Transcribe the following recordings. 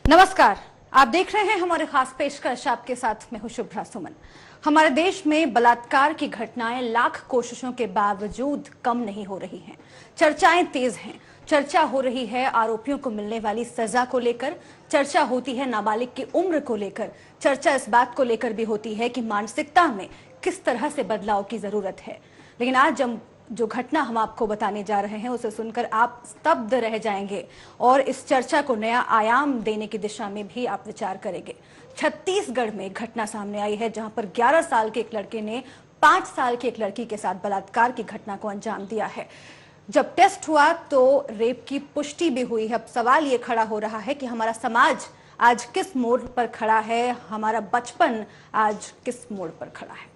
नमस्कार, आप देख रहे हैं हमारे खास पेशकश। आपके साथ मैं हूं शुभ्रा सुमन। हमारे देश में बलात्कार की घटनाएं लाख कोशिशों के बावजूद कम नहीं हो रही हैं। चर्चाएं तेज हैं। चर्चा हो रही है आरोपियों को मिलने वाली सजा को लेकर, चर्चा होती है नाबालिग की उम्र को लेकर, चर्चा इस बात को लेकर भी होती है कि मानसिकता में किस तरह से बदलाव की जरूरत है। लेकिन आज जो घटना हम आपको बताने जा रहे हैं उसे सुनकर आप स्तब्ध रह जाएंगे और इस चर्चा को नया आयाम देने की दिशा में भी आप विचार करेंगे। छत्तीसगढ़ में घटना सामने आई है जहां पर 11 साल के एक लड़के ने 5 साल की एक लड़की के साथ बलात्कार की घटना को अंजाम दिया है। जब टेस्ट हुआ तो रेप की पुष्टि भी हुई है। अब सवाल ये खड़ा हो रहा है कि हमारा समाज आज किस मोड़ पर खड़ा है, हमारा बचपन आज किस मोड़ पर खड़ा है।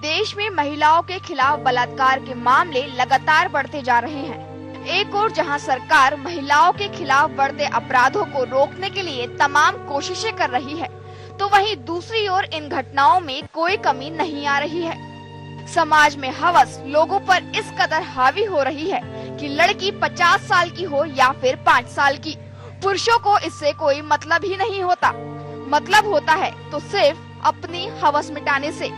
देश में महिलाओं के खिलाफ बलात्कार के मामले लगातार बढ़ते जा रहे हैं। एक ओर जहां सरकार महिलाओं के खिलाफ बढ़ते अपराधों को रोकने के लिए तमाम कोशिशें कर रही है, तो वहीं दूसरी ओर इन घटनाओं में कोई कमी नहीं आ रही है। समाज में हवस लोगों पर इस कदर हावी हो रही है कि लड़की 50 साल की हो या फिर 5 साल की, पुरुषों को इससे कोई मतलब ही नहीं होता। मतलब होता है तो सिर्फ अपनी हवस मिटाने से।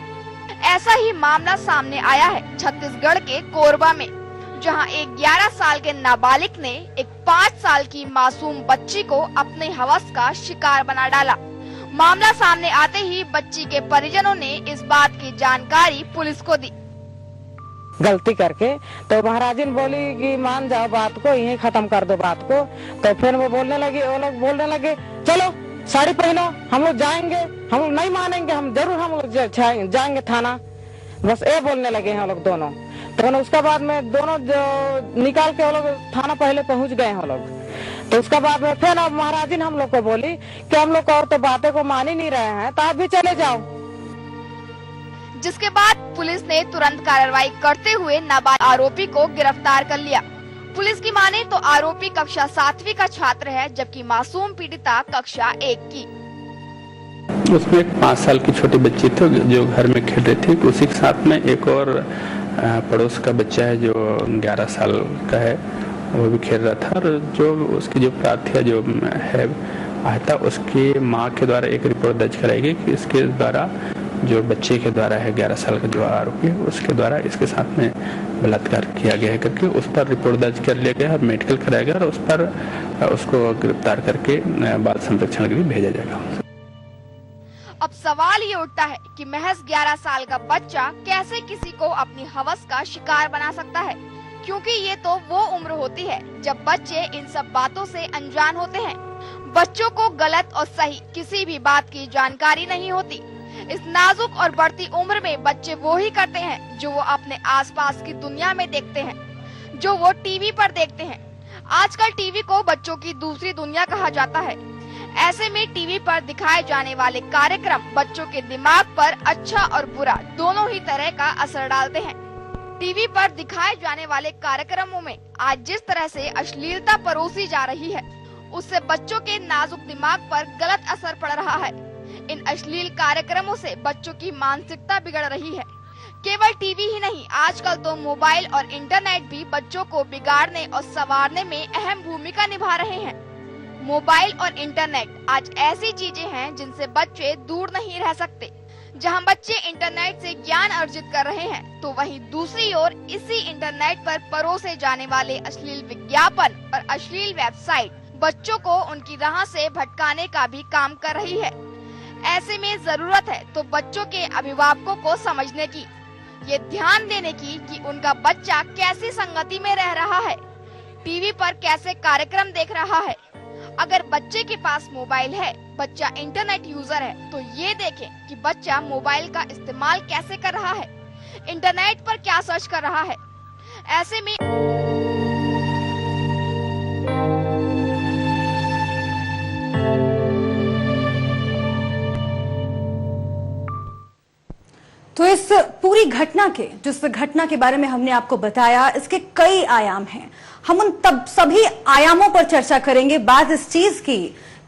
ऐसा ही मामला सामने आया है छत्तीसगढ़ के कोरबा में, जहां एक 11 साल के नाबालिग ने एक 5 साल की मासूम बच्ची को अपने हवस का शिकार बना डाला। मामला सामने आते ही बच्ची के परिजनों ने इस बात की जानकारी पुलिस को दी। गलती करके तो महाराजिन बोली कि मान जाओ बात को, यहीं खत्म कर दो बात को। तो फिर वो लोग बोलने लगे चलो साड़ी पहनो, हम लोग जाएंगे, हम लोग नहीं मानेंगे, हम जरूर हम लोग जाएंगे थाना। बस ये बोलने लगे हैं लोग दोनों। तो उसके बाद में दोनों जो निकाल के वो लोग थाना पहले पहुंच गए हैं लोग। तो उसके बाद में फिर अब महाराजिन हम लोग को बोली कि हम लोग और तो बातें को मान ही नहीं रहे हैं, तो आप भी चले जाओ। जिसके बाद पुलिस ने तुरंत कार्रवाई करते हुए नाबालिग आरोपी को गिरफ्तार कर लिया। पुलिस की माने तो आरोपी कक्षा 7वीं का छात्र है, जबकि मासूम पीड़िता कक्षा 1 की। उसमें एक 5 साल की छोटी बच्ची थी जो घर में खेल रही थी। उसी के साथ में एक और पड़ोस का बच्चा है जो 11 साल का है, वो भी खेल रहा था। और जो उसकी जो प्रार्थना जो है आया था, उसकी माँ के द्वारा एक रिपोर्ट दर्ज कराई गई कि इसके द्वारा जो बच्चे के द्वारा है 11 साल का जो आरोपी है उसके द्वारा इसके साथ में बलात्कार किया गया है करके उस पर रिपोर्ट दर्ज कर लिया गया और मेडिकल कराया गया और उस पर उसको गिरफ्तार करके बाल संरक्षण के लिए भेजा जाएगा। अब सवाल ये उठता है कि महज 11 साल का बच्चा कैसे किसी को अपनी हवस का शिकार बना सकता है, क्योंकि ये तो वो उम्र होती है जब बच्चे इन सब बातों से अनजान होते हैं। बच्चों को गलत और सही किसी भी बात की जानकारी नहीं होती। इस नाजुक और बढ़ती उम्र में बच्चे वो ही करते हैं जो वो अपने आसपास की दुनिया में देखते हैं, जो वो टीवी पर देखते हैं। आजकल टीवी को बच्चों की दूसरी दुनिया कहा जाता है। ऐसे में टीवी पर दिखाए जाने वाले कार्यक्रम बच्चों के दिमाग पर अच्छा और बुरा दोनों ही तरह का असर डालते हैं। टीवी पर दिखाए जाने वाले कार्यक्रमों में आज जिस तरह से अश्लीलता परोसी जा रही है, उससे बच्चों के नाजुक दिमाग पर गलत असर पड़ रहा है। इन अश्लील कार्यक्रमों से बच्चों की मानसिकता बिगड़ रही है। केवल टीवी ही नहीं, आजकल तो मोबाइल और इंटरनेट भी बच्चों को बिगाड़ने और संवारने में अहम भूमिका निभा रहे हैं। मोबाइल और इंटरनेट आज ऐसी चीजें हैं जिनसे बच्चे दूर नहीं रह सकते। जहां बच्चे इंटरनेट से ज्ञान अर्जित कर रहे हैं, तो वहीं दूसरी ओर इसी इंटरनेट पर परोसे जाने वाले अश्लील विज्ञापन और अश्लील वेबसाइट बच्चों को उनकी राह से भटकाने का भी काम कर रही है। ऐसे में जरूरत है तो बच्चों के अभिभावकों को समझने की, ये ध्यान देने की कि उनका बच्चा कैसी संगति में रह रहा है, टीवी पर कैसे कार्यक्रम देख रहा है। अगर बच्चे के पास मोबाइल है, बच्चा इंटरनेट यूजर है, तो ये देखें कि बच्चा मोबाइल का इस्तेमाल कैसे कर रहा है, इंटरनेट पर क्या सर्च कर रहा है। ऐसे में तो इस पूरी घटना के, जिस घटना के बारे में हमने आपको बताया, इसके कई आयाम हैं। हम उन तब सभी आयामों पर चर्चा करेंगे। बात इस चीज की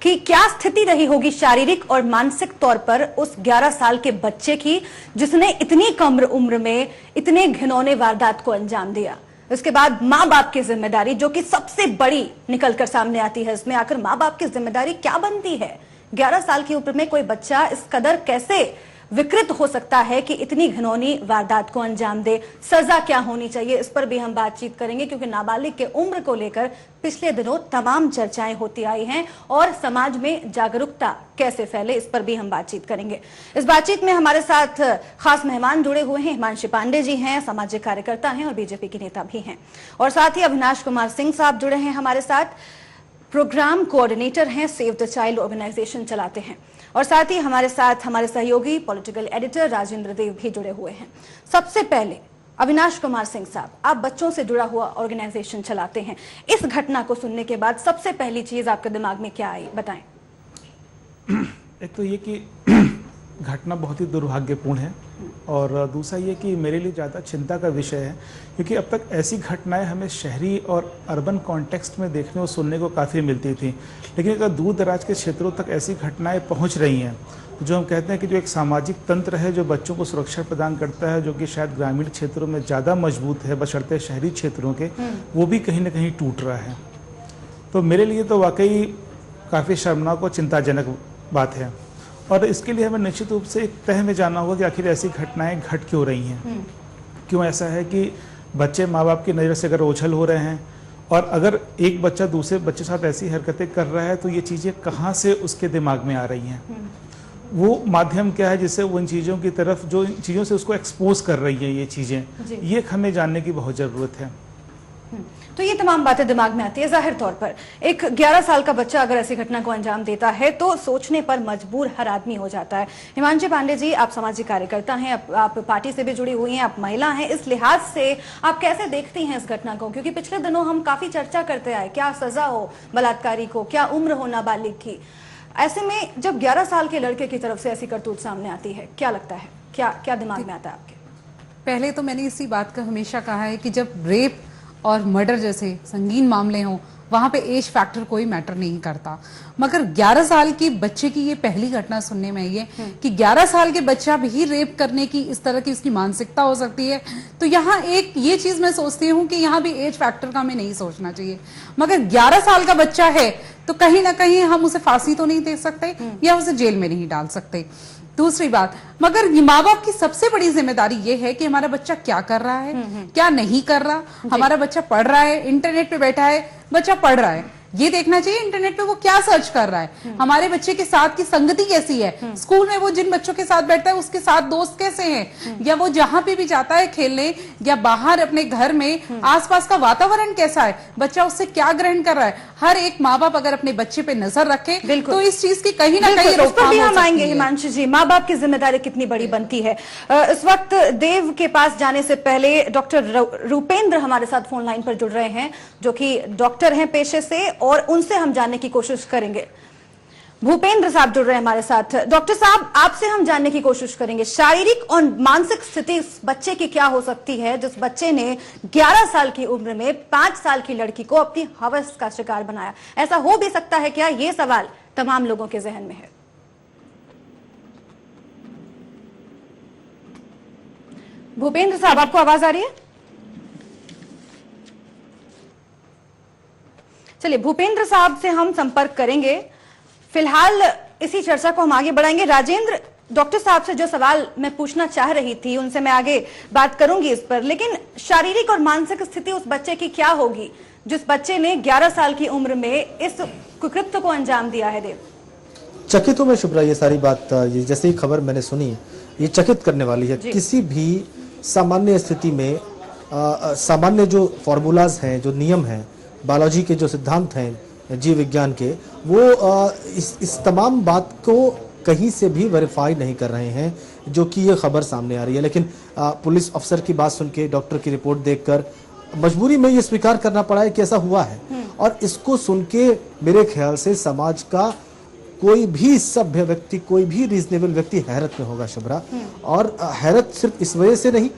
कि क्या स्थिति रही होगी शारीरिक और मानसिक तौर पर उस 11 साल के बच्चे की, जिसने इतनी कम उम्र में इतने घिनौने वारदात को अंजाम दिया। इसके बाद माँ बाप की जिम्मेदारी, जो कि सबसे बड़ी निकलकर सामने आती है, इसमें आकर माँ बाप की जिम्मेदारी क्या बनती है। 11 साल की उम्र में कोई बच्चा इस कदर कैसे विकृत हो सकता है कि इतनी घिनौनी वारदात को अंजाम दे, सजा क्या होनी चाहिए, इस पर भी हम बातचीत करेंगे, क्योंकि नाबालिग के उम्र को लेकर पिछले दिनों तमाम चर्चाएं होती आई हैं और समाज में जागरूकता कैसे फैले, इस पर भी हम बातचीत करेंगे। इस बातचीत में हमारे साथ खास मेहमान जुड़े हुए हैं। हिमांशु पांडे जी हैं, सामाजिक कार्यकर्ता हैं और बीजेपी के नेता भी हैं, और साथ ही अविनाश कुमार सिंह साहब जुड़े हैं हमारे साथ, प्रोग्राम कोऑर्डिनेटर हैं, सेव द चाइल्ड ऑर्गेनाइजेशन चलाते हैं, और साथ ही हमारे साथ हमारे सहयोगी पॉलिटिकल एडिटर राजेंद्र देव भी जुड़े हुए हैं। सबसे पहले अविनाश कुमार सिंह साहब, आप बच्चों से जुड़ा हुआ ऑर्गेनाइजेशन चलाते हैं, इस घटना को सुनने के बाद सबसे पहली चीज आपके दिमाग में क्या आई, बताएं। एक तो ये कि घटना बहुत ही दुर्भाग्यपूर्ण है, और दूसरा ये कि मेरे लिए ज़्यादा चिंता का विषय है, क्योंकि अब तक ऐसी घटनाएं हमें शहरी और अर्बन कॉन्टेक्स्ट में देखने और सुनने को काफ़ी मिलती थी, लेकिन अगर दूर दराज के क्षेत्रों तक ऐसी घटनाएं पहुंच रही हैं, जो हम कहते हैं कि जो एक सामाजिक तंत्र है जो बच्चों को सुरक्षा प्रदान करता है, जो कि शायद ग्रामीण क्षेत्रों में ज़्यादा मजबूत है बशर्ते शहरी क्षेत्रों के, वो भी कहीं ना कहीं टूट रहा है। तो मेरे लिए तो वाकई काफ़ी शर्मनाक और चिंताजनक बात है, और इसके लिए हमें निश्चित रूप से एक तह में जाना होगा कि आखिर ऐसी घटनाएं घट क्यों रही हैं, क्यों ऐसा है कि बच्चे माँ बाप की नज़र से अगर ओझल हो रहे हैं, और अगर एक बच्चा दूसरे बच्चे के साथ ऐसी हरकतें कर रहा है तो ये चीज़ें कहाँ से उसके दिमाग में आ रही हैं, वो माध्यम क्या है जिससे वो इन चीज़ों की तरफ, जो इन चीज़ों से उसको एक्सपोज कर रही है ये चीज़ें, ये हमें जानने की बहुत ज़रूरत है। तो ये तमाम बातें दिमाग में आती है। जाहिर तौर पर एक 11 साल का बच्चा अगर ऐसी घटना को अंजाम देता है तो सोचने पर मजबूर हर आदमी हो जाता है। हिमांशु पांडे जी, आप सामाजिक कार्यकर्ता हैं, आप पार्टी से भी जुड़ी हुई हैं, आप महिला हैं, इस लिहाज से आप कैसे देखती हैं इस घटना को, क्योंकि पिछले दिनों हम काफी चर्चा करते आए, क्या सजा हो बलात्कारी को, क्या उम्र हो नाबालिग की। ऐसे में जब 11 साल के लड़के की तरफ से ऐसी करतूत सामने आती है, क्या लगता है, क्या दिमाग में आता है आपके? पहले तो मैंने इसी बात का हमेशा कहा है कि जब रेप और मर्डर जैसे संगीन मामले हों, वहां पे एज फैक्टर कोई मैटर नहीं करता। मगर 11 साल की बच्चे की ये पहली घटना सुनने में आई है कि 11 साल के बच्चा भी रेप करने की इस तरह की उसकी मानसिकता हो सकती है। तो यहाँ एक ये चीज मैं सोचती हूँ कि यहाँ भी एज फैक्टर का हमें नहीं सोचना चाहिए। मगर 11 साल का बच्चा है तो कहीं ना कहीं हम उसे फांसी तो नहीं दे सकते या उसे जेल में नहीं डाल सकते। दूसरी बात, मगर माँ बाप की सबसे बड़ी जिम्मेदारी ये है कि हमारा बच्चा क्या कर रहा है, क्या नहीं कर रहा। हमारा बच्चा पढ़ रहा है, इंटरनेट पे बैठा है, बच्चा पढ़ रहा है, ये देखना चाहिए इंटरनेट पे वो क्या सर्च कर रहा है, हमारे बच्चे के साथ की संगति कैसी है, स्कूल में वो जिन बच्चों के साथ बैठता है उसके साथ दोस्त कैसे हैं, या वो जहां पे भी जाता है खेलने या बाहर अपने घर में आसपास का वातावरण कैसा है, बच्चा उससे क्या ग्रहण कर रहा है। हर एक माँ बाप अगर अपने बच्चे पे नजर रखे तो इस चीज की कहीं ना कहीं उस पर भी हम आएंगे। हिमांशु जी, माँ बाप की जिम्मेदारी कितनी बड़ी बनती है। इस वक्त देव के पास जाने से पहले डॉक्टर रूपेंद्र हमारे साथ फोन लाइन पर जुड़ रहे हैं, जो कि डॉक्टर हैं पेशे से, और उनसे हम जानने की कोशिश करेंगे। भूपेंद्र साहब जुड़ रहे हैं हमारे साथ। डॉक्टर साहब, आपसे हम जानने की कोशिश करेंगे शारीरिक और मानसिक स्थिति इस बच्चे की क्या हो सकती है जिस बच्चे ने 11 साल की उम्र में 5 साल की लड़की को अपनी हवस का शिकार बनाया। ऐसा हो भी सकता है क्या? ये सवाल तमाम लोगों के जहन में है। भूपेंद्र साहब, आपको आवाज आ रही है? चलिए, भूपेंद्र साहब से हम संपर्क करेंगे। फिलहाल इसी चर्चा को हम आगे बढ़ाएंगे। राजेंद्र, डॉक्टर साहब से जो सवाल मैं पूछना चाह रही थी उनसे मैं आगे बात करूंगी इस पर, लेकिन शारीरिक और मानसिक स्थिति उस बच्चे की क्या होगी जिस बच्चे ने 11 साल की उम्र में इस कुकृत्य को अंजाम दिया है? देव, चकित हूं मैं शुभ्रा, ये सारी बात जैसे ही खबर मैंने सुनी ये चकित करने वाली है। किसी भी सामान्य स्थिति में सामान्य जो फॉर्मूलाज हैं, जो नियम हैं, बायोलॉजी के जो सिद्धांत हैं जीव विज्ञान के, वो इस तमाम बात को कहीं से भी वेरीफाई नहीं कर रहे हैं जो कि ये खबर सामने आ रही है। लेकिन पुलिस अफसर की बात सुन के, डॉक्टर की रिपोर्ट देखकर मजबूरी में ये स्वीकार करना पड़ा है कि ऐसा हुआ है, और इसको सुन के मेरे ख्याल से समाज का कोई भी सभ्य व्यक्ति, कोई भी रीजनेबल व्यक्ति हैरत में होगा शुभ्रा। और हैरत सिर्फ इस वजह से नहीं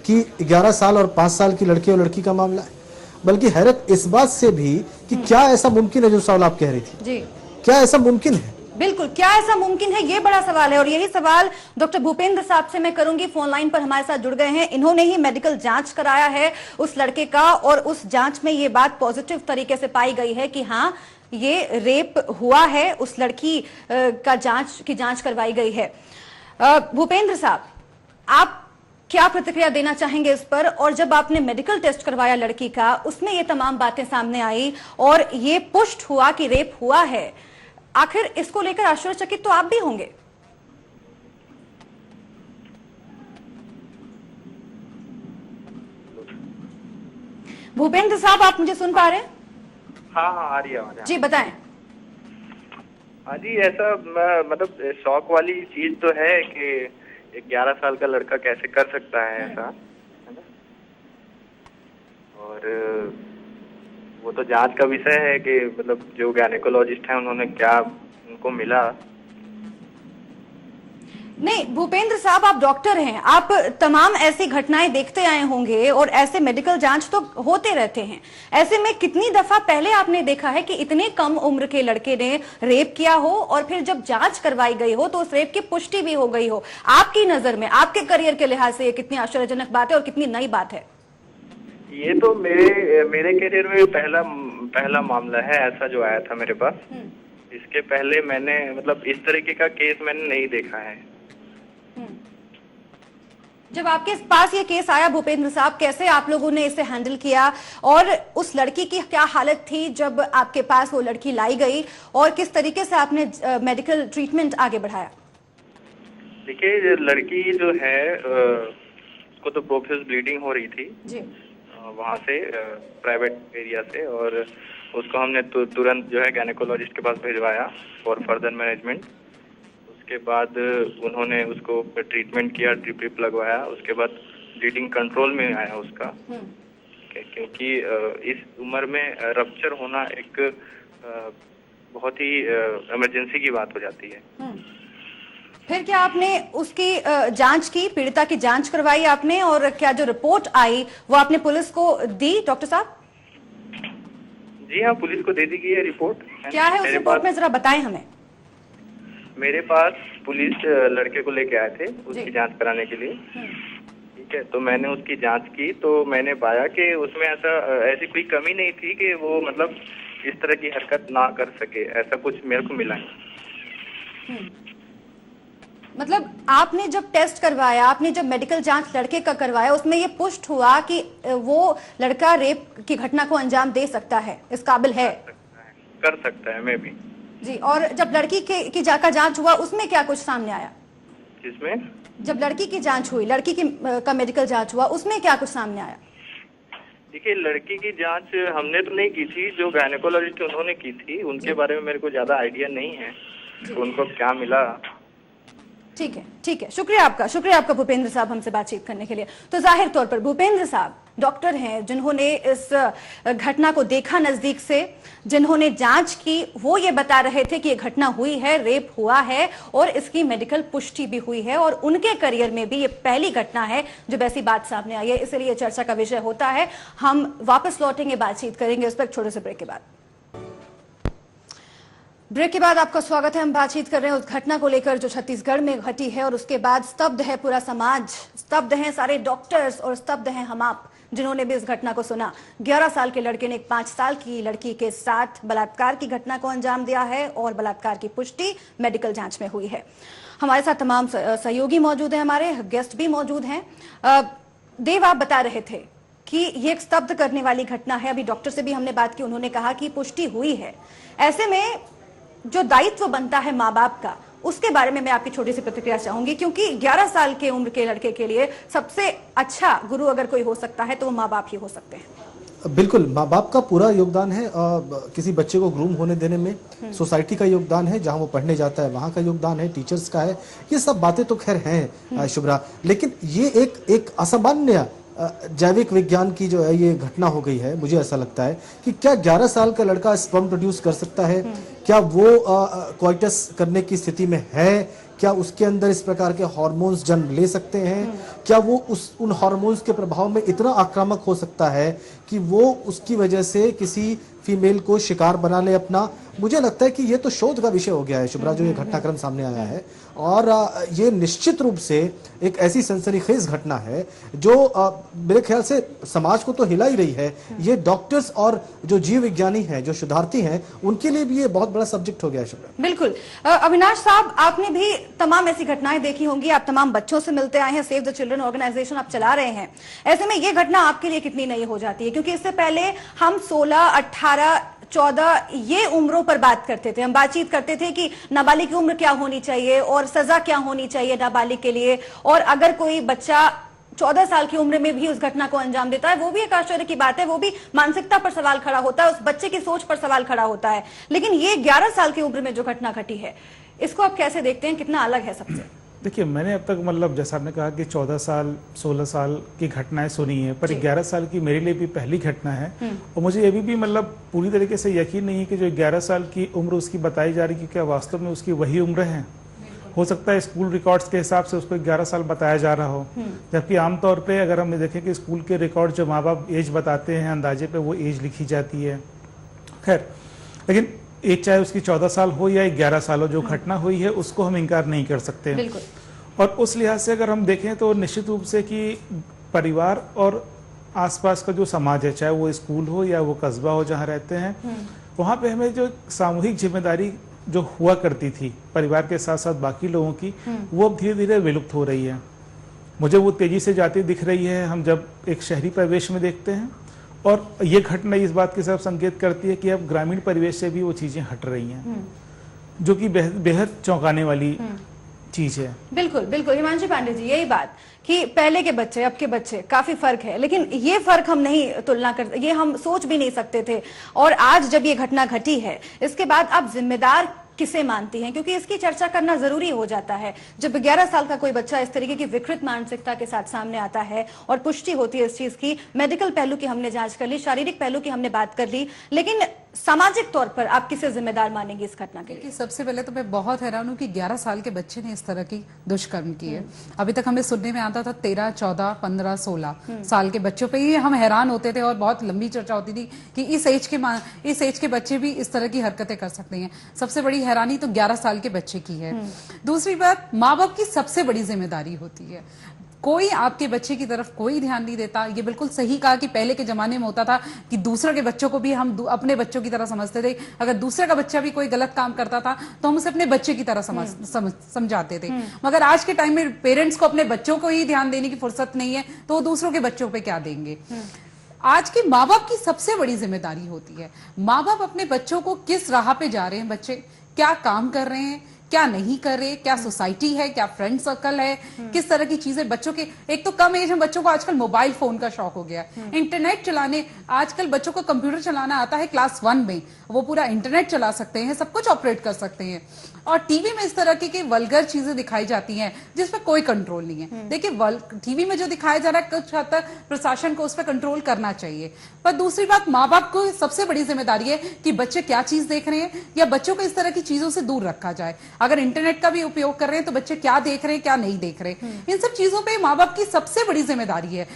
कि 11 साल और 5 साल की लड़के और लड़की का मामला है, बल्कि हैरत इस बात से भी कि क्या ऐसा मुमकिन है जो सवाल आप कह रही थी जी, क्या ऐसा मुमकिन है? बिल्कुल, क्या ऐसा मुमकिन है, ये बड़ा सवाल है। और यही सवाल डॉक्टर भूपेंद्र साहब से मैं करूंगी। फोन लाइन पर हमारे साथ जुड़ गए हैं। इन्होंने ही मेडिकल जांच कराया है उस लड़के का, और उस जांच में ये बात पॉजिटिव तरीके से पाई गई है कि हाँ, ये रेप हुआ है। उस लड़की का जांच करवाई गई है। भूपेंद्र साहब, आप क्या प्रतिक्रिया देना चाहेंगे इस पर? और जब आपने मेडिकल टेस्ट करवाया लड़की का, उसमें ये तमाम बातें सामने आई और ये पुष्ट हुआ कि रेप हुआ है, आखिर इसको लेकर आश्चर्यचकित तो आप भी होंगे। भूपेंद्र साहब, आप मुझे सुन पा रहे हैं? हाँ, आ रही है आवाज। जी बताएं। हाँ जी, ऐसा मतलब शौक वाली चीज तो है कि एक 11 साल का लड़का कैसे कर सकता है ऐसा, है ना? और वो तो जांच का विषय है कि मतलब जो गायनेकोलॉजिस्ट है उन्होंने क्या उनको मिला। नहीं भूपेंद्र साहब, आप डॉक्टर हैं, आप तमाम ऐसी घटनाएं देखते आए होंगे और ऐसे मेडिकल जांच तो होते रहते हैं। ऐसे में कितनी दफा पहले आपने देखा है कि इतने कम उम्र के लड़के ने रेप किया हो और फिर जब जांच करवाई गई हो तो उस रेप की पुष्टि भी हो गई हो? आपकी नजर में, आपके करियर के लिहाज से ये कितनी आश्चर्यजनक बात है और कितनी नई बात है? ये तो मेरे करियर में पहला मामला है ऐसा जो आया था मेरे पास। इसके पहले मैंने मतलब इस तरीके का केस मैंने नहीं देखा है। जब आपके पास ये केस आया भूपेंद्र साहब, कैसे आप लोगों ने इसे हैंडल किया और उस लड़की की क्या हालत थी जब आपके पास वो लड़की लाई गई, और किस तरीके से आपने मेडिकल ट्रीटमेंट आगे बढ़ाया? देखिए, लड़की जो है उसको तो प्रोफेस ब्लीडिंग हो रही थी जी, वहाँ से प्राइवेट एरिया से, और उसको हमने तुरंत जो है गायनेकोलॉजिस्ट के पास भिजवाया फॉर फर्दर मैनेजमेंट। उसके बाद उन्होंने उसको ट्रीटमेंट किया, ड्रिप लगवाया। उसके बाद ब्लीडिंग कंट्रोल में आया उसका, क्योंकि इस उम्र में रप्चर होना एक बहुत ही इमरजेंसी की बात हो जाती है। फिर क्या आपने उसकी जांच की, पीड़िता की जांच करवाई आपने, और क्या जो रिपोर्ट आई वो आपने पुलिस को दी डॉक्टर साहब? जी हाँ, पुलिस को दे दी गई है रिपोर्ट। क्या है उस रिपोर्ट में, जरा बताएं हमें। मेरे पास पुलिस लड़के को लेके आए थे उसकी जांच कराने के लिए, ठीक है। तो मैंने उसकी जांच की तो मैंने पाया कि उसमें ऐसी कोई कमी नहीं थी कि वो मतलब इस तरह की हरकत ना कर सके, ऐसा कुछ मेरे को मिला नहीं। मतलब आपने जब टेस्ट करवाया, आपने जब मेडिकल जांच लड़के का करवाया, उसमें ये पुष्ट हुआ कि वो लड़का रेप की घटना को अंजाम दे सकता है, इस काबिल है, कर सकता है मैं भी जी। और जब लड़की की जांच हुआ उसमें क्या कुछ सामने आया? जिसमें जब लड़की की जांच हुई, लड़की का मेडिकल जांच हुआ, उसमें क्या कुछ सामने आया? देखिए, लड़की की जांच हमने तो नहीं की थी, जो गायनेकोलॉजिस्ट उन्होंने की थी, उनके बारे में मेरे को ज्यादा आइडिया नहीं है तो उनको क्या मिला। ठीक है, ठीक है, शुक्रिया आपका भूपेंद्र साहब हमसे बातचीत करने के लिए। तो जाहिर तौर पर भूपेंद्र साहब डॉक्टर हैं, जिन्होंने इस घटना को देखा नजदीक से, जिन्होंने जांच की, वो ये बता रहे थे कि ये घटना हुई है, रेप हुआ है और इसकी मेडिकल पुष्टि भी हुई है, और उनके करियर में भी ये पहली घटना है जब ऐसी बात सामने आई है, इसलिए चर्चा का विषय होता है। हम वापस लौटेंगे, बातचीत करेंगे उस पर छोटे से ब्रेक के बाद। ब्रेक के बाद आपका स्वागत है। हम बातचीत कर रहे हैं उस घटना को लेकर जो छत्तीसगढ़ में घटी है, और उसके बाद स्तब्ध है पूरा समाज, स्तब्ध हैं सारे डॉक्टर्स और स्तब्ध हैं हम आप, जिन्होंने भी इस घटना को सुना। 11 साल के लड़के ने एक 5 साल की लड़की के साथ बलात्कार की घटना को अंजाम दिया है और बलात्कार की पुष्टि मेडिकल जांच में हुई है। हमारे साथ तमाम सहयोगी मौजूद हैं, हमारे गेस्ट भी मौजूद हैं। देव, आप बता रहे थे कि ये एक स्तब्ध करने वाली घटना है। अभी डॉक्टर से भी हमने बात की, उन्होंने कहा कि पुष्टि हुई है। ऐसे में जो दायित्व बनता है माँ बाप का, उसके बारे में मैं आपकी छोटी सी प्रतिक्रिया चाहूंगी, क्योंकि 11 साल के उम्र के लड़के के लिए सबसे अच्छा गुरु अगर कोई हो सकता है तो वो माँ बाप ही हो सकते हैं। बिल्कुल, माँ बाप का पूरा योगदान है किसी बच्चे को ग्रूम होने देने में। सोसाइटी का योगदान है, जहाँ वो पढ़ने जाता है वहाँ का योगदान है, टीचर्स का है। ये सब बातें तो खैर हैं शुभ्रा, लेकिन ये एक असामान्य जैविक विज्ञान की जो है ये घटना हो गई है। मुझे ऐसा लगता है कि क्या 11 साल का लड़का स्पर्म प्रोड्यूस कर सकता है? क्या वो क्वाइटस करने की स्थिति में है? क्या उसके अंदर इस प्रकार के हार्मोन्स जन्म ले सकते हैं? क्या वो उन हार्मोन्स के प्रभाव में इतना आक्रामक हो सकता है कि वो उसकी वजह से किसी फीमेल को शिकार बना ले अपना। मुझे लगता है कि ये तो शोध का विषय हो गया है शुभ्रा, जो ये घटनाक्रम सामने आया है, और ये निश्चित रूप से एक ऐसी सनसनीखेज घटना है जो मेरे ख्याल से समाज को तो हिला ही रही है। ये डॉक्टर्स और जो जीव विज्ञानी हैं, जो शोधार्थी हैं, उनके लिए भी ये बहुत बड़ा सब्जेक्ट हो गया है शुभ्रा। बिल्कुल। अविनाश साहब, आपने भी तमाम ऐसी घटनाएं देखी होंगी, आप तमाम बच्चों से मिलते आए हैं, सेव द चिल्ड्रन ऑर्गेनाइजेशन आप चला रहे हैं। ऐसे में ये घटना आपके लिए कितनी नई हो जाती है? क्योंकि इससे पहले हम 16, 18, 14 ये उम्रों पर बात करते थे। हम बातचीत करते थे कि नाबालिग की उम्र क्या होनी चाहिए और सजा क्या होनी चाहिए नाबालिग के लिए, और अगर कोई बच्चा 14 साल की उम्र में भी उस घटना को अंजाम देता है, वो भी एक आश्चर्य की बात है, वो भी मानसिकता पर सवाल खड़ा होता है, उस बच्चे की सोच पर सवाल खड़ा होता है। लेकिन ये 11 साल की उम्र में जो घटना घटी है, इसको आप कैसे देखते हैं? कितना अलग है सबसे? देखिए, मैंने अब तक मतलब जैसा आपने कहा कि 14 साल 16 साल की घटनाएं सुनी है, पर 11 साल की मेरे लिए भी पहली घटना है। और मुझे ये भी मतलब पूरी तरीके से यकीन नहीं है कि जो 11 साल की उम्र उसकी बताई जा रही है, क्या वास्तव में उसकी वही उम्र है। हो सकता है स्कूल रिकॉर्ड्स के हिसाब से उसको 11 साल बताया जा रहा हो, जबकि आमतौर पे अगर हम देखें कि स्कूल के रिकॉर्ड जो माँ बाप एज बताते हैं अंदाजे पे, वो एज लिखी जाती है। खैर, लेकिन एज चाहे उसकी 14 साल हो या 11 साल हो, जो घटना हुई है उसको हम इनकार नहीं कर सकते। बिल्कुल। और उस लिहाज से अगर हम देखें तो निश्चित रूप से कि परिवार और आसपास का जो समाज है, चाहे वो स्कूल हो या वो कस्बा हो जहाँ रहते हैं, वहाँ पे हमें जो सामूहिक जिम्मेदारी जो हुआ करती थी परिवार के साथ साथ बाकी लोगों की, वो अब धीरे धीरे विलुप्त हो रही है। मुझे वो तेजी से जाती दिख रही है हम जब एक शहरी परिवेश में देखते हैं, और ये घटना इस बात की तरफ संकेत करती है कि अब ग्रामीण परिवेश से भी वो चीजें हट रही हैं, जो कि बेहद चौंकाने वाली चीज है। बिल्कुल बिल्कुल हिमांशु पांडे जी, यही बात कि पहले के बच्चे अब के बच्चे काफी फर्क है, लेकिन ये फर्क हम नहीं तुलना कर, ये हम सोच भी नहीं सकते थे। और आज जब ये घटना घटी है, इसके बाद आप जिम्मेदार किसे मानती हैं? क्योंकि इसकी चर्चा करना जरूरी हो जाता है। जब 11 साल का कोई बच्चा इस तरीके की विकृत मानसिकता के साथ सामने आता है और पुष्टि होती है इस चीज की, मेडिकल पहलू की हमने जांच कर ली, शारीरिक पहलू की हमने बात कर ली, लेकिन सामाजिक तौर पर आप किसे जिम्मेदार मानेंगे इस घटना के लिए? सबसे पहले तो मैं बहुत हैरान हूँ कि 11 साल के बच्चे ने इस तरह की दुष्कर्म की है। अभी तक हमें सुनने में आता था 13, 14, 15, 16 साल के बच्चों पे ही हम हैरान होते थे, और बहुत लंबी चर्चा होती थी कि इस एज के बच्चे भी इस तरह की हरकतें कर सकते हैं। सबसे बड़ी हैरानी तो 11 साल के बच्चे की है। दूसरी बात, माँ बाप की सबसे बड़ी जिम्मेदारी होती है। कोई आपके बच्चे की तरफ कोई ध्यान नहीं देता। ये बिल्कुल सही कहा कि पहले के जमाने में होता था कि दूसरे के बच्चों को भी हम अपने बच्चों की तरह समझते थे। अगर दूसरे का बच्चा भी कोई गलत काम करता था तो हम उसे अपने बच्चे की तरह समझाते थे। मगर आज के टाइम में पेरेंट्स को अपने बच्चों को ही ध्यान देने की फुर्सत नहीं है, तो वो दूसरों के बच्चों पे क्या देंगे। आज के माँ बाप की सबसे बड़ी जिम्मेदारी होती है, माँ बाप अपने बच्चों को किस राह पे जा रहे हैं, बच्चे क्या काम कर रहे हैं, क्या नहीं कर रहे, क्या सोसाइटी है, क्या फ्रेंड सर्कल है, किस तरह की चीजें बच्चों के। एक तो कम एज में बच्चों को आजकल मोबाइल फोन का शौक हो गया, इंटरनेट चलाने, आजकल बच्चों को कंप्यूटर चलाना आता है क्लास 1 में, वो पूरा इंटरनेट चला सकते हैं, सब कुछ ऑपरेट कर सकते हैं। और टीवी में इस तरह की वल्गर चीजें दिखाई जाती हैं जिसपे कोई कंट्रोल नहीं है। देखिए, टीवी में जो दिखाया जा रहा है, कुछ हद तक प्रशासन को उस पर कंट्रोल करना चाहिए। पर दूसरी बात, माँ बाप को सबसे बड़ी जिम्मेदारी है कि बच्चे क्या चीज देख रहे हैं, या बच्चों को इस तरह की चीजों से दूर रखा जाए। अगर इंटरनेट का भी उपयोग कर रहे हैं तो बच्चे क्या देख रहे हैं, क्या नहीं देख रहे, इन सब चीजों पे माँ बाप की सबसे बड़ी जिम्मेदारी है।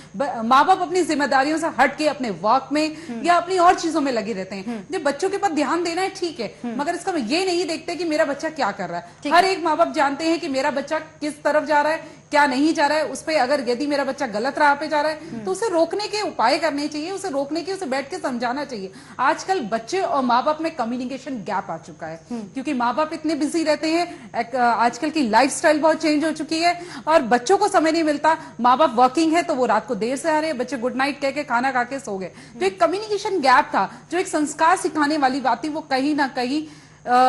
माँ बाप अपनी जिम्मेदारियों से हट के अपने वर्क में या अपनी और चीजों में लगे रहते हैं। जब बच्चों के पास ध्यान देना है ठीक है, मगर इसका ये नहीं देखते कि मेरा बच्चा क्या कर रहा है। हर एक माँ बाप जानते हैं कि मेरा बच्चा किस तरफ जा रहा है, क्या नहीं जा रहा है। उस पर अगर यदि मेरा बच्चा गलत राह पे जा रहा है तो उसे रोकने के उपाय करने चाहिए, उसे रोकने के, उसे बैठ के समझाना चाहिए। आजकल बच्चे और माँ बाप में कम्युनिकेशन गैप आ चुका है, क्योंकि माँ बाप इतने बिजी रहते हैं। आजकल की लाइफस्टाइल बहुत चेंज हो चुकी है और बच्चों को समय नहीं मिलता। माँ बाप वर्किंग है तो वो रात को देर से आ रहे हैं, बच्चे गुड नाइट कह के खाना खा के सो गए। जो एक कम्युनिकेशन गैप था, जो एक संस्कार सिखाने वाली बात थी, वो कहीं ना कहीं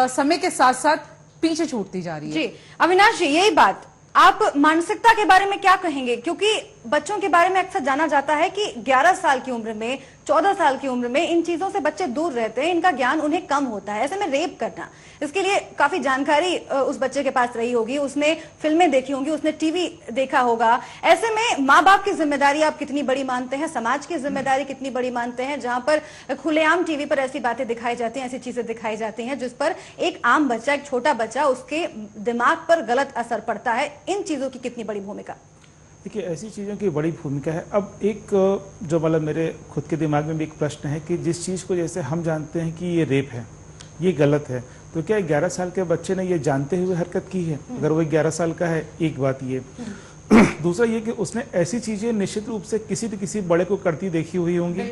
समय के साथ साथ पीछे छूटती जा रही है। जी अविनाश जी, यही बात, आप मानसिकता के बारे में क्या कहेंगे? क्योंकि बच्चों के बारे में अक्सर जाना जाता है कि 11 साल की उम्र में, 14 साल की उम्र में इन चीजों से बच्चे दूर रहते हैं, इनका ज्ञान उन्हें कम होता है। ऐसे में रेप करना, इसके लिए काफी जानकारी उस बच्चे के पास रही होगी, उसने फिल्में देखी होंगी, उसने टीवी देखा होगा। ऐसे में माँ बाप की जिम्मेदारी आप कितनी बड़ी मानते हैं, समाज की जिम्मेदारी कितनी बड़ी मानते हैं, जहां पर खुलेआम टीवी पर ऐसी बातें दिखाई जाती हैं, ऐसी चीजें दिखाई जाती हैं जिस पर एक आम बच्चा, एक छोटा बच्चा, उसके दिमाग पर गलत असर पड़ता है। इन चीजों की कितनी बड़ी भूमिका? देखिए, ऐसी चीज़ों की बड़ी भूमिका है। अब एक जो मतलब मेरे खुद के दिमाग में भी एक प्रश्न है कि जिस चीज़ को जैसे हम जानते हैं कि ये रेप है, ये गलत है, तो क्या 11 साल के बच्चे ने ये जानते हुए हरकत की है? अगर वो 11 साल का है, एक बात ये। दूसरा ये कि उसने ऐसी चीज़ें निश्चित रूप से किसी न किसी बड़े को करती देखी हुई होंगी,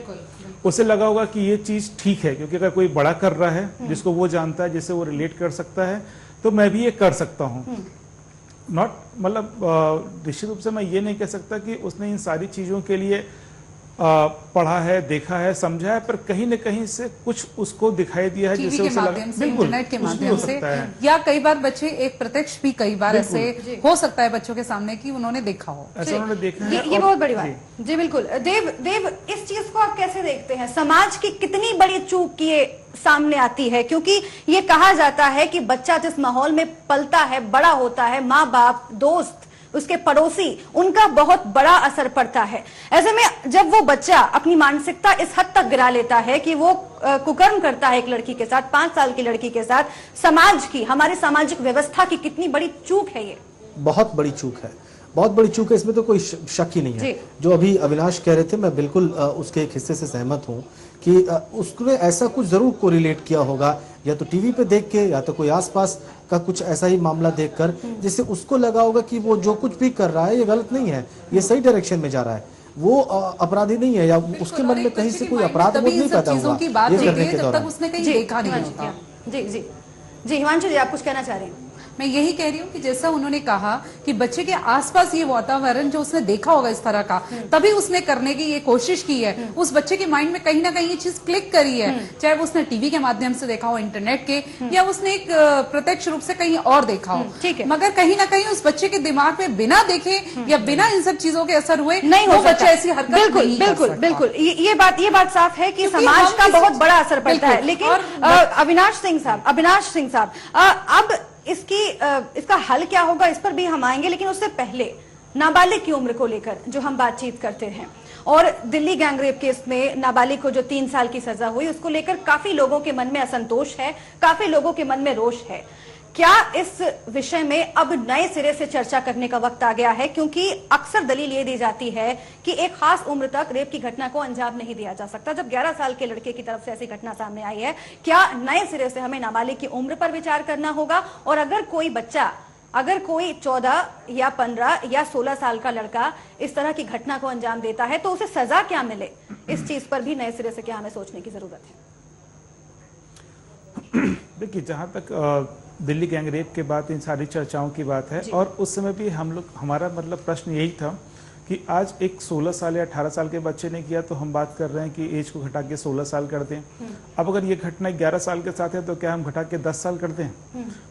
उसे लगा होगा कि ये चीज़ ठीक है, क्योंकि अगर कोई बड़ा कर रहा है जिसको वो जानता है, जिससे वो रिलेट कर सकता है, तो मैं भी ये कर सकता हूँ। नॉट मतलब निश्चित रूप से मैं ये नहीं कह सकता कि उसने इन सारी चीज़ों के लिए पढ़ा है, देखा है, समझा है, पर कहीं न कहीं से कुछ उसको दिखाई दिया है, टीवी के माध्यम से, इंटरनेट के माध्यम से, या कई बार बच्चे एक प्रत्यक्ष भी कई बार ऐसे हो सकता है बच्चों के सामने कि उन्होंने देखा हो, ऐसा उन्होंने देखा है। ये बहुत बड़ी बात। जी बिल्कुल। देव, इस चीज को आप कैसे देखते हैं? समाज की कितनी बड़ी चूक ये सामने आती है, क्योंकि ये कहा जाता है कि बच्चा जिस माहौल में पलता है, बड़ा होता है, माँ बाप, दोस्त, उसके पड़ोसी, उनका बहुत बड़ा असर पड़ता है। ऐसे में जब वो बच्चा अपनी मानसिकता इस हद तक गिरा लेता है कि वो कुकर्म करता है एक लड़की के साथ, 5 साल की लड़की के साथ, समाज की, हमारी सामाजिक व्यवस्था की कितनी बड़ी चूक है ये। बहुत बड़ी चूक है, बहुत बड़ी चूक है, इसमें तो कोई शक ही नहीं है। जो अभी अविनाश कह रहे थे, मैं बिल्कुल उसके एक हिस्से से सहमत हूँ कि उसने ऐसा कुछ जरूर कोरिलेट किया होगा, या तो टीवी पे देख के, या तो कोई आसपास का कुछ ऐसा ही मामला देखकर, जिससे उसको लगा होगा कि वो जो कुछ भी कर रहा है ये गलत नहीं है, ये सही डायरेक्शन में जा रहा है, वो अपराधी नहीं है, या उसके मन में कहीं से कोई अपराध बोध नहीं पैदा हुआ ये करने के दौरान। उसने कहीं देखा नहीं होता। जी हिमांशु जी, आप कुछ कहना चाह रहे हैं? मैं यही कह रही हूँ कि जैसा उन्होंने कहा कि बच्चे के आसपास ये वातावरण जो उसने देखा होगा इस तरह का, तभी उसने करने की ये कोशिश की है, उस बच्चे के माइंड में कहीं ना कहीं ये चीज क्लिक करी है, चाहे वो उसने टीवी के माध्यम से देखा हो, इंटरनेट के, या उसने एक प्रत्यक्ष रूप से कहीं और देखा हो, ठीक है, मगर कहीं ना कहीं उस बच्चे के दिमाग में बिना देखे या बिना इन सब चीजों के असर हुए नहीं हो बच्चा ऐसी हरकत नहीं कर सकता। बिल्कुल ये बात साफ है कि समाज का बहुत बड़ा असर पड़ता है। लेकिन अविनाश सिंह साहब, अब इसका हल क्या होगा, इस पर भी हम आएंगे, लेकिन उससे पहले नाबालिग की उम्र को लेकर जो हम बातचीत करते हैं, और दिल्ली गैंगरेप केस में नाबालिग को जो 3 साल की सजा हुई, उसको लेकर काफी लोगों के मन में असंतोष है, काफी लोगों के मन में रोष है। क्या इस विषय में अब नए सिरे से चर्चा करने का वक्त आ गया है? क्योंकि अक्सर दलील ये दी जाती है कि एक खास उम्र तक रेप की घटना को अंजाम नहीं दिया जा सकता। जब 11 साल के लड़के की तरफ से ऐसी घटना सामने आई है, क्या नए सिरे से हमें नाबालिग की उम्र पर विचार करना होगा? और अगर कोई 14 या 15 या 16 साल का लड़का इस तरह की घटना को अंजाम देता है, तो उसे सजा क्या मिले, इस चीज पर भी नए सिरे से क्या हमें सोचने की जरूरत है? देखिए, जहां तक दिल्ली गैंगरेप के बाद इन सारी चर्चाओं की बात है, और उस समय भी हमारा मतलब प्रश्न यही था कि आज एक 16 साल या 18 साल के बच्चे ने किया, तो हम बात कर रहे हैं कि एज को घटा के 16 साल कर दें। अब अगर ये घटना 11 साल के साथ है, तो क्या हम घटा के 10 साल कर दें?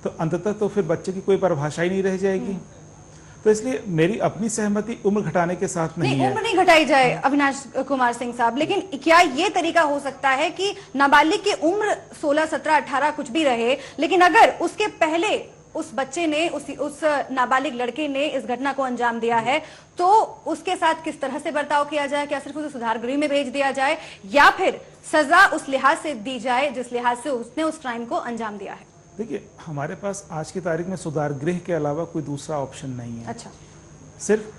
तो अंततः तो फिर बच्चे की कोई परिभाषा ही नहीं रह जाएगी। तो इसलिए मेरी अपनी सहमति उम्र घटाने के साथ नहीं है। उम्र नहीं घटाई जाए अविनाश कुमार सिंह साहब, लेकिन क्या ये तरीका हो सकता है कि नाबालिग की उम्र 16, 17, 18 कुछ भी रहे, लेकिन अगर उसके पहले उस बच्चे ने, उस नाबालिग लड़के ने इस घटना को अंजाम दिया है, तो उसके साथ किस तरह से बर्ताव किया जाए? क्या सिर्फ उसे सुधार गृह में भेज दिया जाए, या फिर सजा उस लिहाज से दी जाए जिस लिहाज से उसने उस क्राइम को अंजाम दिया है? देखिए, हमारे पास आज की तारीख में सुधार गृह के अलावा कोई दूसरा ऑप्शन नहीं है। अच्छा, सिर्फ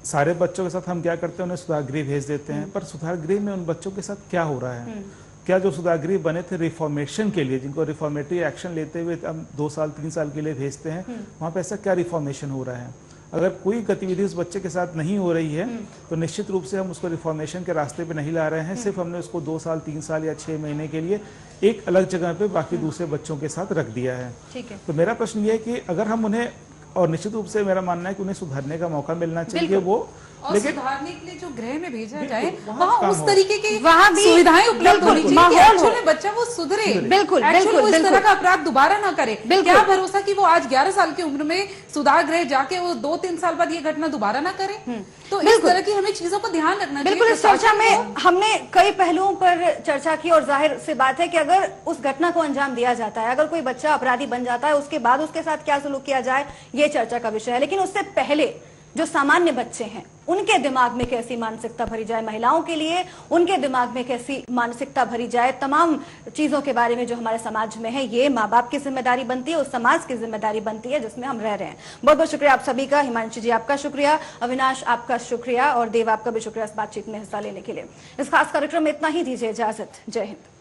सारे बच्चों के साथ हम क्या करते हैं, उन्हें सुधार गृह भेज देते हैं, पर सुधार गृह में उन बच्चों के साथ क्या हो रहा है? क्या जो सुधार गृह बने थे रिफॉर्मेशन के लिए, जिनको रिफॉर्मेटरी एक्शन लेते हुए हम 2 साल 3 साल के लिए भेजते हैं, वहाँ पे ऐसा क्या रिफॉर्मेशन हो रहा है? अगर कोई गतिविधि उस बच्चे के साथ नहीं हो रही है, तो निश्चित रूप से हम उसको रिफॉर्मेशन के रास्ते पे नहीं ला रहे हैं। सिर्फ हमने उसको 2 साल 3 साल या 6 महीने के लिए एक अलग जगह पे बाकी दूसरे बच्चों के साथ रख दिया है। ठीक है। तो मेरा प्रश्न ये है कि अगर हम उन्हें, और निश्चित रूप से मेरा मानना है कि उन्हें सुधारने का मौका मिलना चाहिए, वो लेकिन सुधारने के लिए जो गृह में भेजा जाए, वहाँ उस तरीके की वहाँ भी सुविधाएं उपलब्ध होनी चाहिए कि बच्चा वो सुधरे, बिल्कुल इस तरह का अपराध दोबारा ना करे। क्या भरोसा कि वो आज 11 साल की उम्र में सुधार गृह जाके वो 2-3 साल बाद ये घटना दोबारा ना करे? तो इस तरह की हमें चीजों को ध्यान रखना चाहिए। बिल्कुल, इस चर्चा में हमने कई पहलुओं पर चर्चा की, और जाहिर सी बात है कि अगर उस घटना को अंजाम दिया जाता है, अगर कोई बच्चा अपराधी बन जाता है, उसके बाद उसके साथ क्या सलूक किया जाए, ये चर्चा का विषय है। लेकिन उससे पहले जो सामान्य बच्चे हैं उनके दिमाग में कैसी मानसिकता भरी जाए, महिलाओं के लिए उनके दिमाग में कैसी मानसिकता भरी जाए, तमाम चीजों के बारे में जो हमारे समाज में है, ये माँ बाप की जिम्मेदारी बनती है, उस समाज की जिम्मेदारी बनती है जिसमें हम रह रहे हैं। बहुत बहुत शुक्रिया आप सभी का। हिमांशु जी आपका शुक्रिया, अविनाश आपका शुक्रिया और देव आपका भी शुक्रिया इस बातचीत में हिस्सा लेने के लिए। इस खास कार्यक्रम में इतना ही, दीजिए इजाजत। जय हिंद।